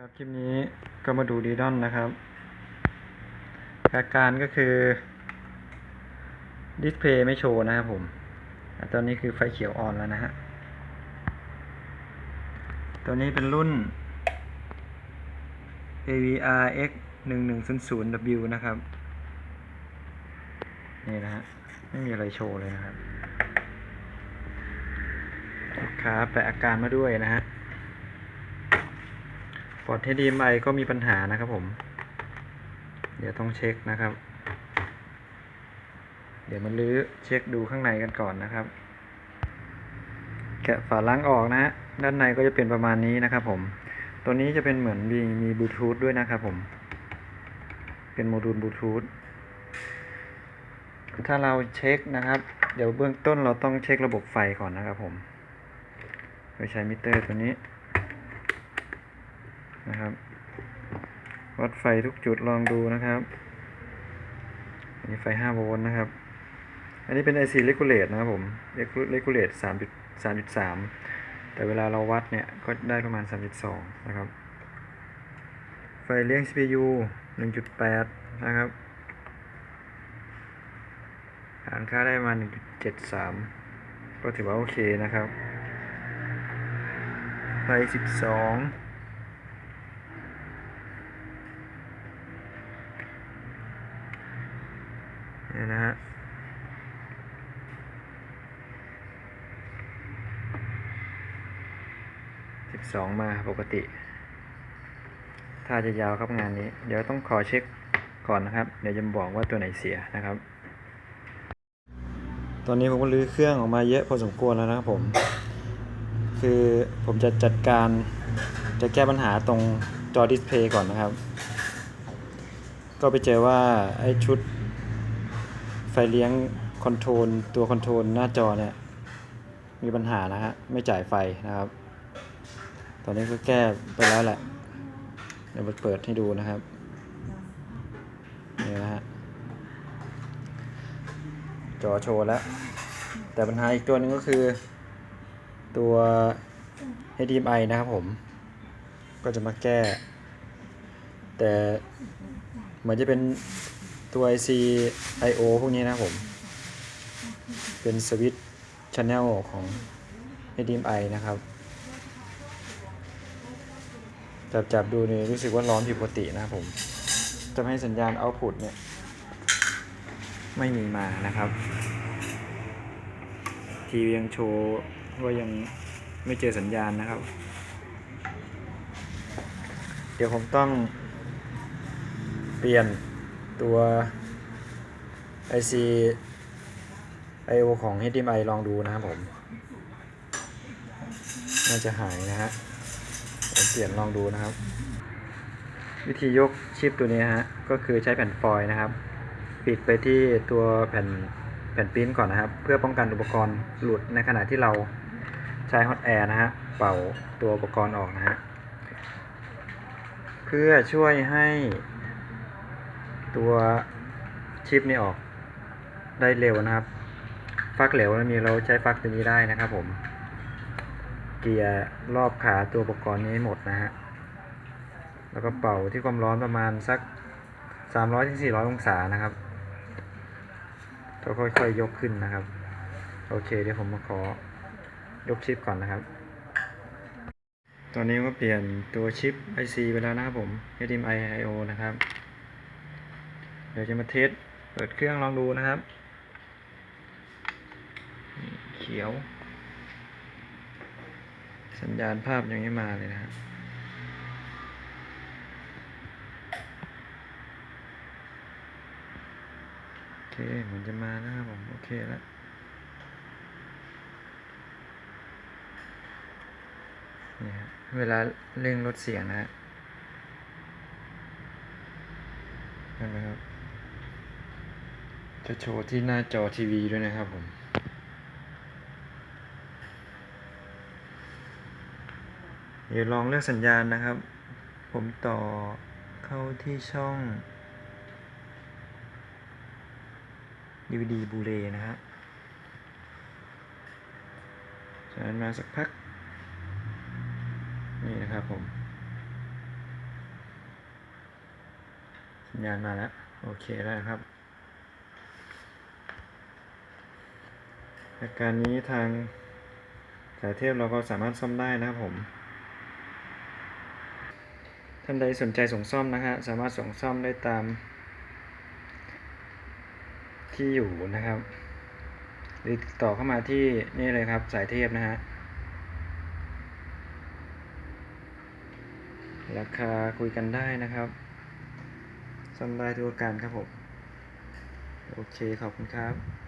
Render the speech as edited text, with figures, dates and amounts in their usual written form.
ครับคลิปนี้ก็มาดูดีดอนนะครับอาการก็คือดิสเพย์ไม่โชว์นะครับผมตอนนี้คือไฟเขียวอ่อนแล้วนะฮะตัวนี้เป็นรุ่น AVRX 1100W นะครับนี่นะฮะไม่มีอะไรโชว์เลยนะครับลูกค้าแปะอาการมาด้วยนะฮะพอร์ต HDMI ก็มีปัญหานะครับผมเดี๋ยวต้องเช็คนะครับเดี๋ยวมาลื้อเช็คดูข้างในกันก่อนนะครับแกะฝาลังออกนะฮะด้านในก็จะเป็นประมาณนี้นะครับผมตัวนี้จะเป็นเหมือนมีบลูทูธด้วยนะครับผมเป็นโมดูลบลูทูธถ้าเราเช็คนะครับเดี๋ยวเบื้องต้นเราต้องเช็คระบบไฟก่อนนะครับผมโดยใช้มิเตอร์ตัวนี้นะครับวัดไฟทุกจุดลองดูนะครับอันนี้ไฟ5โวลต์นะครับอันนี้เป็น IC Regulate นะครับผม Regulate 3.3 แต่เวลาเราวัดเนี่ยก็ได้ประมาณ 3.2 นะครับไฟเลี้ยง CPU 1.8 นะครับหารค่าได้มา 1.73 ก็ถือว่าโอเคนะครับไฟ12เนี่ยนะฮะ12มาปกติถ้าจะยาวครับงานนี้เดี๋ยวต้องขอเช็คก่อนนะครับเดี๋ยวจะบอกว่าตัวไหนเสียนะครับตอนนี้ผมก็รื้อเครื่องออกมาเยอะพอสมควรแล้วนะครับผมคือผมจะจัดการจะแก้ปัญหาตรงจอดิสเพย์ก่อนนะครับก็ไปเจอว่าไอ้ชุดไฟเลี้ยงคอนโทรลตัวคอนโทรลหน้าจอเนี่ยมีปัญหานะฮะไม่จ่ายไฟนะครับตอนนี้ก็แก้ไปแล้วแหละเดี๋ยวเปิดให้ดูนะครับนี่นะฮะจอโชว์แล้วแต่ปัญหาอีกตัวนึงก็คือตัว HDMI นะครับผมก็จะมาแก้แต่เหมือนจะเป็นตัว IC I/O พวกนี้นะครับผมเป็นสวิตช์ Channel ของ HDMI นะครับจับดูนี่รู้สึกว่าร้อนผิดปกตินะครับผมจะให้สัญญาณ Output เนี่ยไม่มีมานะครับทีวียังโชว์ว่ายังไม่เจอสัญญาณนะครับเดี๋ยวผมต้องเปลี่ยนตัว IC I/O ของ HDMI ลองดูนะครับผมน่าจะหายนะฮะผมเปลี่ยนลองดูนะครับวิธียกชิปตัวนี้ฮะก็คือใช้แผ่นฟอยล์นะครับปิดไปที่ตัวแผ่นปริ้นก่อนนะครับเพื่อป้องกันอุปกรณ์หลุดในขณะที่เราใช้ฮอตแอร์นะฮะเป่าตัวอุปกรณ์ออกนะฮะเพื่อช่วยให้ตัวชิปนี้ออกได้เร็วนะครับฟักเหลวมีเราใช้ฟักตัวนี้ได้นะครับผมเกียร์รอบขาตัวอุปกรณ์นี้หมดนะฮะแล้วก็เป่าที่ความร้อนประมาณสัก300-400 องศานะครับก็ค่อยๆยกขึ้นนะครับโอเคเดี๋ยวผมมาขอยกชิปก่อนนะครับตอนนี้ก็เปลี่ยนตัวชิป IC ไปแล้วนะครับผม HDMI I/O นะครับเดี๋ยวจะมาเทสเปิดเครื่องลองดูนะครับเขียวสัญญาณภาพยังไม่มาเลยนะฮะโอเคเหมือนจะมานะครับผมโอเคแล้วนี่ฮะเวลาเร่งลดเสียงนะฮะเห็นไหมครับจะโชว์ที่หน้าจอทีวีด้วยนะครับผมเดี๋ยวลองเลือกสัญญาณนะครับผมต่อเข้าที่ช่อง DVD บูเลนะฮะจากนั้นมาสักพักนี่นะครับผม สัญญาณมาแล้วโอเคได้ครับอาการนี้ทางสายเทพเราก็สามารถซ่อมได้นะครับผมท่านใดสนใจส่งซ่อมนะฮะสามารถส่งซ่อมได้ตามที่อยู่นะครับหรือติดต่อเข้ามาที่นี่เลยครับสายเทพนะฮะราคาคุยกันได้นะครับซ่อมได้ทุกอาการครับผมโอเคขอบคุณครับ